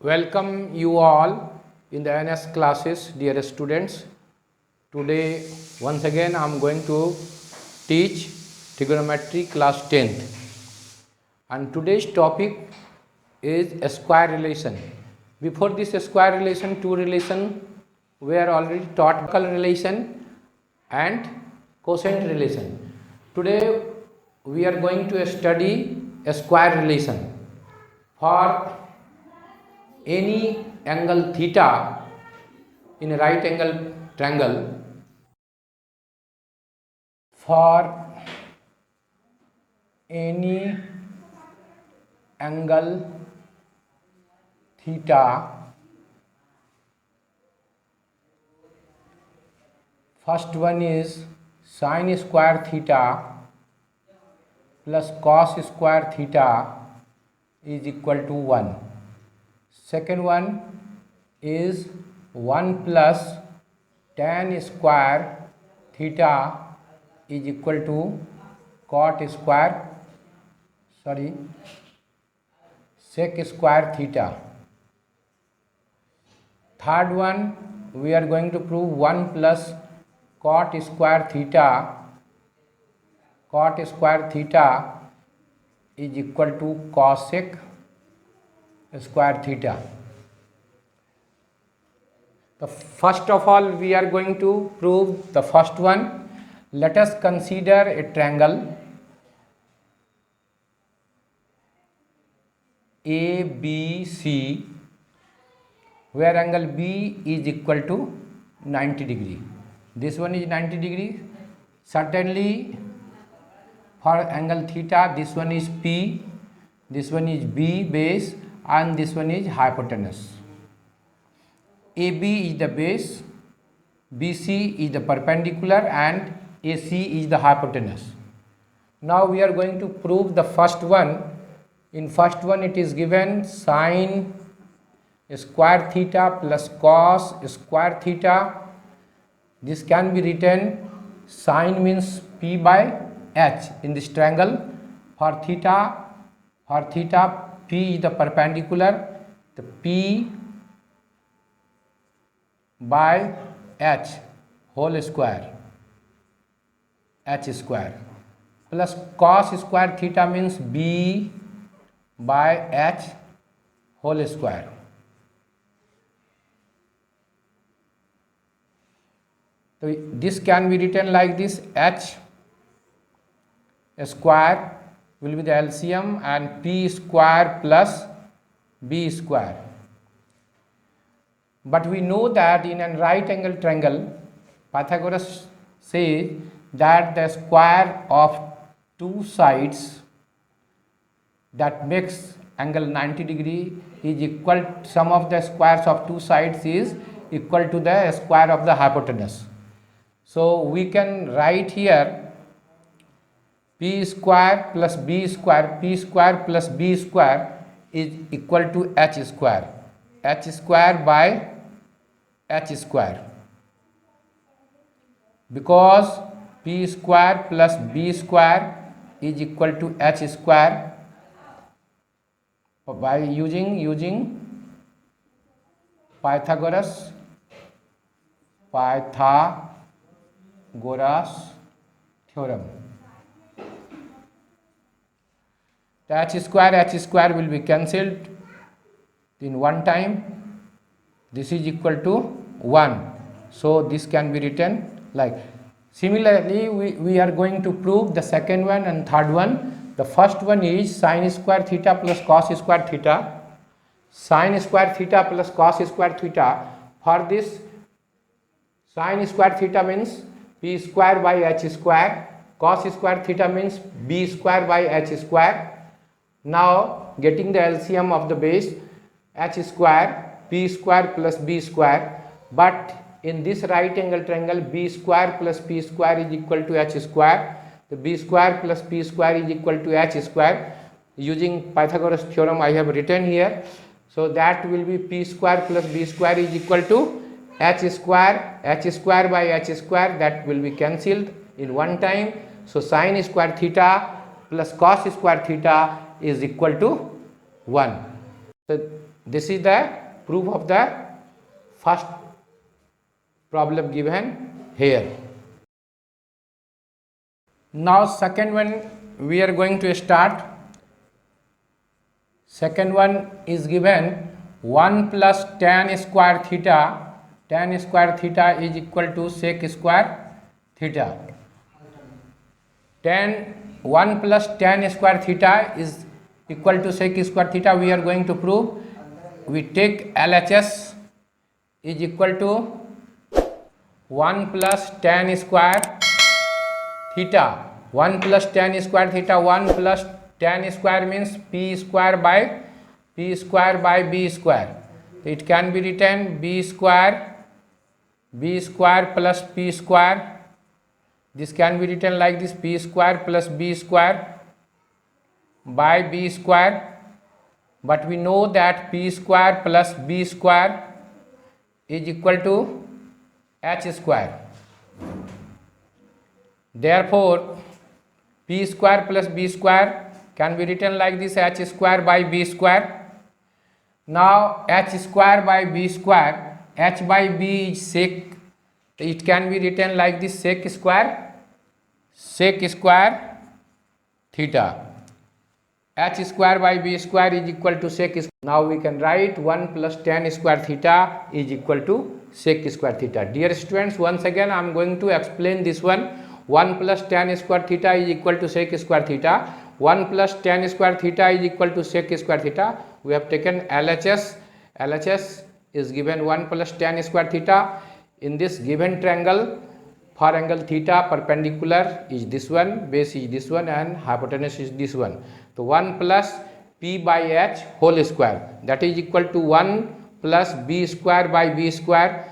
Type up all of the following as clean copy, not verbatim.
Welcome you all in the NS classes, dear students. Today once again I am going to teach trigonometry class 10th, and today's topic is a square relation. Before this square relation, two relation were already taught: local relation and quotient relation. Today we are going to study a square relation. For any angle theta in a right angle triangle, for any angle theta, first one is sin square theta plus cos square theta is equal to 1. Second one is 1 plus tan square theta is equal to sec square theta. Third one, we are going to prove 1 plus cot square theta is equal to cosec square theta. So first of all, we are going to prove the first one. Let us consider a triangle ABC, where angle B is equal to 90 degree. This one is 90 degree. Certainly for angle theta, this one is P, this one is B base, and this one is hypotenuse. AB is the base, BC is the perpendicular, and AC is the hypotenuse. Now we are going to prove the first one. In first one it is given sin square theta plus cos square theta. This can be written, sin means P by H in this triangle. For theta P is the perpendicular, the P by H whole square, H square, plus cos square theta means B by H whole square. So this can be written like this: H square will be the LCM, and P square plus B square. But we know that in a right angle triangle, Pythagoras says that the square of two sides that makes angle 90 degree is equal, sum of the squares of two sides is equal to the square of the hypotenuse. So we can write here P square plus B square, P square plus B square is equal to H square, H square by H square, because P square plus B square is equal to H square. By using Pythagoras theorem, the H square will be cancelled in one time. This is equal to 1. So this can be written like. Similarly, we are going to prove the second one and third one. The first one is sin square theta plus cos square theta. Sin square theta plus cos square theta. For this, sin square theta means P square by H square, cos square theta means B square by H square. Now getting the LCM of the base, H square, P square plus B square, but in this right angle triangle, B square plus P square is equal to H square. The B square plus P square is equal to H square. Using Pythagoras theorem I have written here. So that will be P square plus B square is equal to H square by H square, that will be cancelled in one time. So sin square theta plus cos square theta is equal to 1. So This is the proof of the first problem given here. Now second one we are going to start. Second one is given 1 plus tan square theta. Tan square theta is equal to sec square theta. 1 plus tan square theta is equal to sec square theta. We are going to prove. We take LHS is equal to 1 plus tan square theta. 1 plus tan square theta. 1 plus tan square means p square by b square. It can be written b square plus p square. This can be written like this: p square plus b square by b square. But we know that p square plus b square is equal to h square. Therefore, p square plus b square can be written like this: h square by b square. Now h square by b square, h by b is sec. It can be written like this: sec square theta. H square by b square is equal to sec square. Now we can write 1 plus tan square theta is equal to sec square theta. Dear students, once again I am going to explain this one. 1 plus tan square theta is equal to sec square theta. 1 plus tan square theta is equal to sec square theta. We have taken LHS. LHS is given 1 plus tan square theta. In this given triangle, for angle theta, perpendicular is this one, base is this one, and hypotenuse is this one. So 1 plus p by h whole square, that is equal to 1 plus b square by b square,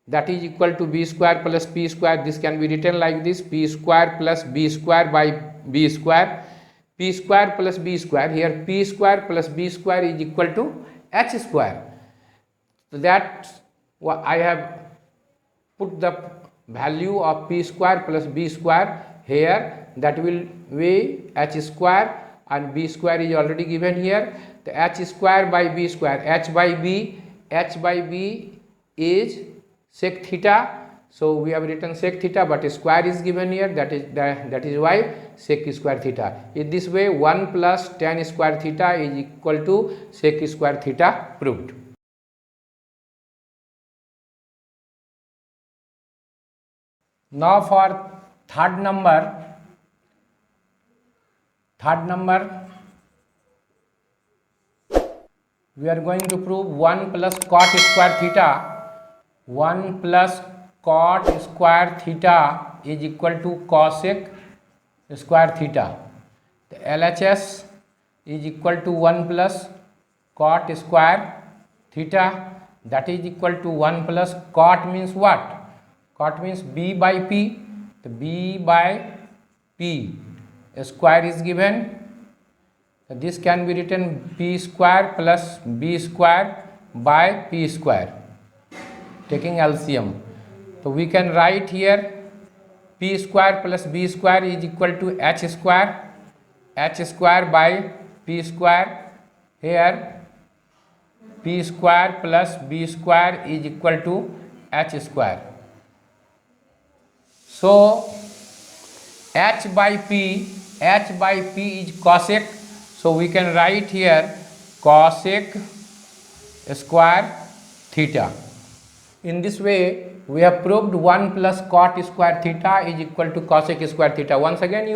that is equal to b square plus p square. This can be written like this: p square plus b square by b square. P square plus b square, here p square plus b square is equal to h square. So that I have put the value of p square plus b square here. That will be h square, and b square is already given here. The h square by b square, h by b is sec theta. So we have written sec theta, but square is given here. That is why sec square theta. In this way, 1 plus tan square theta is equal to sec square theta proved. Now for third number we are going to prove 1 plus cot square theta. 1 plus cot square theta is equal to cosec square theta. The LHS is equal to 1 plus cot square theta, that is equal to 1 plus cot means what? Cot means b by p. The b by p square is given. So this can be written p square plus b square by p square, taking LCM. So we can write here p square plus b square is equal to h square by p square. Here p square plus b square is equal to h square. So h by p is cosec. So we can write here cosec square theta. In this way we have proved 1 plus cot square theta is equal to cosec square theta. Once again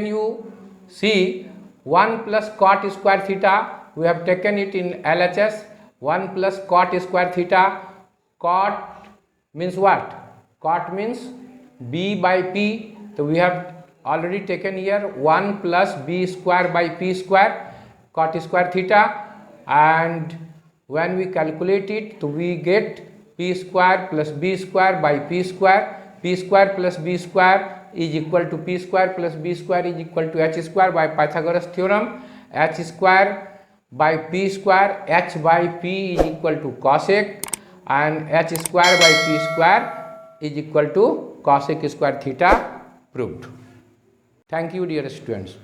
you see 1 plus cot square theta, we have taken it in LHS. 1 plus cot square theta. Cot means what? Cot means b by p. So we have already taken here 1 plus b square by p square, cot square theta, and when we calculate it, so we get p square plus b square by p square. P square plus b square is equal to p square plus b square is equal to h square by Pythagoras theorem. H square by p square, h by p is equal to cosec, and h square by p square is equal to cosec square theta proved. Thank you, dear students.